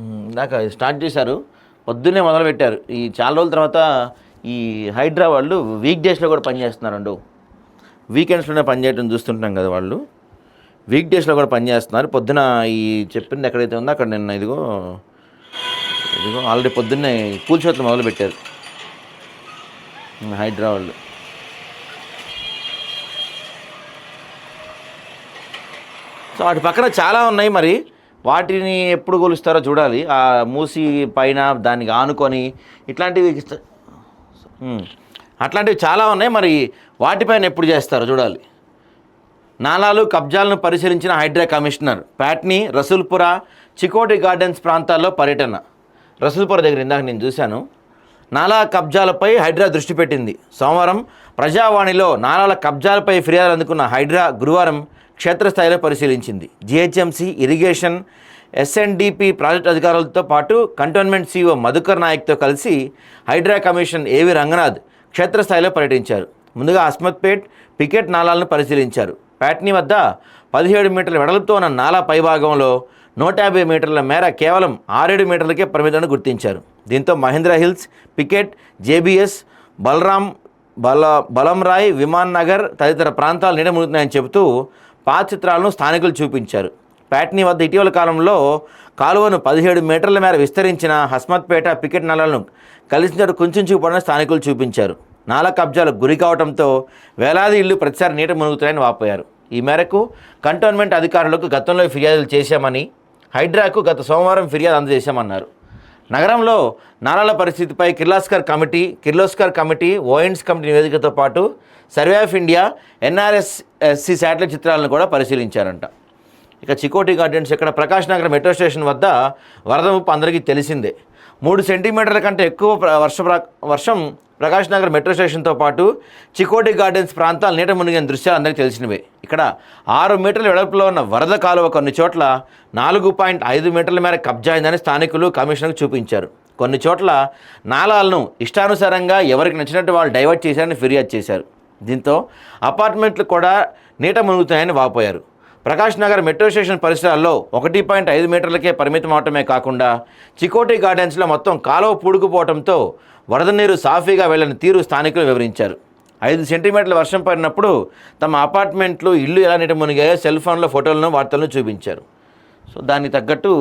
ఇందాక స్టార్ట్ చేశారు, పొద్దున్నే మొదలుపెట్టారు. ఈ చాలా రోజుల తర్వాత ఈ హైడ్రా వాళ్ళు వీక్ డేస్లో కూడా పనిచేస్తున్నారండు. వీకెండ్స్లోనే పనిచేయడం చూస్తుంటాం కదా, వాళ్ళు వీక్ డేస్లో కూడా పనిచేస్తున్నారు. పొద్దున ఈ చెప్పింది ఎక్కడైతే ఉందో అక్కడ నిన్న ఇదిగో ఆల్రెడీ పొద్దున్నే కూల్చోట్లు మొదలుపెట్టారు హైడ్రా వాళ్ళు. సో వాటి పక్కన చాలా ఉన్నాయి, మరి వాటిని ఎప్పుడు కొలుస్తారో చూడాలి. ఆ మూసి పైన దానికి ఆనుకొని అట్లాంటివి చాలా ఉన్నాయి, మరి వాటిపైన ఎప్పుడు చేస్తారో చూడాలి. నాలాలు కబ్జాలను పరిశీలించిన హైడ్రా కమిషనర్ ప్యాట్నీ రసూల్పుర, చికోటి గార్డెన్స్ ప్రాంతాల్లో పర్యటన. రసూల్పుర దగ్గర ఇందాక నేను చూశాను. నాలా కబ్జాలపై హైడ్రా దృష్టి పెట్టింది. సోమవారం ప్రజావాణిలో నాలాల కబ్జాలపై ఫిర్యాదులు అందుకున్న హైడ్రా గురువారం క్షేత్రస్థాయిలో పరిశీలించింది. జిహెచ్ఎంసీ, ఇరిగేషన్, ఎస్ఎన్డిపి ప్రాజెక్టు అధికారులతో పాటు కంటోన్మెంట్ సిఇఓ మధుకర్ నాయక్తో కలిసి హైడ్రా కమిషన్ ఏవి రంగనాథ్ క్షేత్రస్థాయిలో పర్యటించారు. ముందుగా అస్మత్పేట్, పికెట్ నాలాలను పరిశీలించారు. ప్యాట్నీ వద్ద 17 మీటర్ల వెడల్పుతో ఉన్న నాలా పైభాగంలో 150 మీటర్ల మేర కేవలం 6-7 మీటర్లకే పరిమితాన్ని గుర్తించారు. దీంతో మహేంద్ర హిల్స్, పికెట్, జేబీఎస్, బలంరాయ్, విమాన్ నగర్ తదితర ప్రాంతాలు నీట మునుగుతున్నాయని చెబుతూ పాత చిత్రాలను స్థానికులు చూపించారు. ప్యాట్నీ వద్ద ఇటీవల కాలంలో కాలువను 17 మీటర్ల మేర విస్తరించిన హస్మత్పేట, పికెట్ నాలాలను కలిసినట్టు కుంచుకుపోవడం స్థానికులు చూపించారు. నాలా కబ్జాలకు గురి కావడంతో వేలాది ఇళ్లు ప్రతిసారి నీట మునుగుతాయని వాపోయారు. ఈ మేరకు కంటోన్మెంట్ అధికారులకు గతంలో ఫిర్యాదులు చేశామని, హైడ్రాకు గత సోమవారం ఫిర్యాదు అందజేశామన్నారు. నగరంలో నాలాల పరిస్థితిపై కిర్లోస్కర్ కమిటీ, ఓఎండ్స్ కమిటీ నివేదికతో పాటు survey of India, NRSC satellite చిత్రాలను కూడా పరిశీలించారంట. ఇక చికోటి గార్డెన్స్ ఇక్కడ ప్రకాష్ నగర్ మెట్రో స్టేషన్ వద్ద వరద ముప్పు అందరికీ తెలిసిందే. 3 సెంటీమీటర్ల కంటే ఎక్కువ వర్షం ప్రకాష్ నగర్ మెట్రో స్టేషన్తో పాటు చికోటి గార్డెన్స్ ప్రాంతాలు నీట మునిగిన దృశ్యాలు అందరికీ తెలిసినవే. ఇక్కడ 6 మీటర్ల వెడల్పులో ఉన్న వరద కాలువ కొన్ని చోట్ల 4.5 మీటర్ల మేర కబ్జా అయిందని స్థానికులు కమిషనర్కు చూపించారు. కొన్ని చోట్ల నాలాలను ఇష్టానుసారంగా ఎవరికి నచ్చినట్టు వాళ్ళు డైవర్ట్ చేశారని ఫిర్యాదు చేశారు. దీంతో అపార్ట్మెంట్లు కూడా నీట మునుగుతాయని వాపోయారు. ప్రకాష్ నగర్ మెట్రో స్టేషన్ పరిసరాల్లో 1.5 మీటర్లకే పరిమితం అవటమే కాకుండా చికోటి గార్డెన్స్లో మొత్తం కాలువ పూడుకుపోవడంతో వరద నీరు సాఫీగా వెళ్లని తీరు స్థానికులు వివరించారు. 5 సెంటీమీటర్ల వర్షం పడినప్పుడు తమ అపార్ట్మెంట్లు, ఇల్లు ఎలా నీట మునిగాయో సెల్ ఫోన్లో ఫోటోలను, వార్తలను చూపించారు. సో దానికి తగ్గట్టు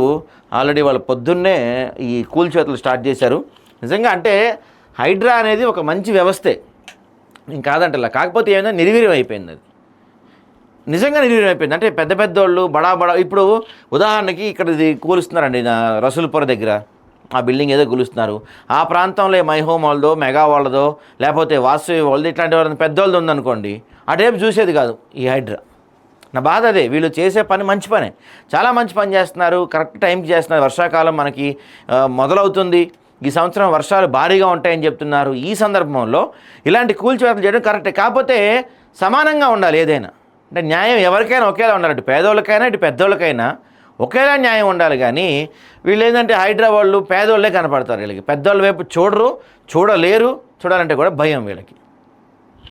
ఆల్రెడీ వాళ్ళు పొద్దున్నే ఈ కూల్చేతులు స్టార్ట్ చేశారు. నిజంగా అంటే హైడ్రా అనేది ఒక మంచి వ్యవస్థే, ఇంకా కాదంటలా. కాకపోతే ఏమైనా నిర్వీర్యం అయిపోయింది. అది నిజంగా నిర్వీర్యం అయిపోయింది. అంటే పెద్ద పెద్దోళ్ళు బడా ఇప్పుడు ఉదాహరణకి ఇక్కడ ఇది కూలుస్తున్నారండి రసూల్పుర దగ్గర, ఆ బిల్డింగ్ ఏదో కూలుస్తున్నారు. ఆ ప్రాంతంలో మై హోమ్ వాళ్ళదో, మెగా వాళ్ళదో, లేకపోతే వాసవి వాళ్ళది, ఇట్లాంటి వాళ్ళని పెద్దోళ్ళది ఉందనుకోండి, అటేపు చూసేది కాదు ఈ హైడ్రా. నా బాధ అదే. వీళ్ళు చేసే పని మంచి పనే, చాలా మంచి పని చేస్తున్నారు, కరెక్ట్ టైంకి చేస్తున్నారు. వర్షాకాలం మనకి మొదలవుతుంది, ఈ సంవత్సరం వర్షాలు భారీగా ఉంటాయని చెప్తున్నారు. ఈ సందర్భంలో ఇలాంటి కూల్చివేతలు చేయడం కరెక్టే. కాకపోతే సమానంగా ఉండాలి ఏదైనా. అంటే న్యాయం ఎవరికైనా ఒకేలా ఉండాలి, అటు పేదోళ్ళకైనా ఇటు పెద్దోళ్ళకైనా ఒకేలా న్యాయం ఉండాలి. కానీ వీళ్ళు ఏంటంటే హైడ్రా వాళ్ళు పేదోళ్ళే కనపడతారు. వీళ్ళకి పెద్దోళ్ళ వైపు చూడలేరు, చూడాలంటే కూడా భయం వీళ్ళకి.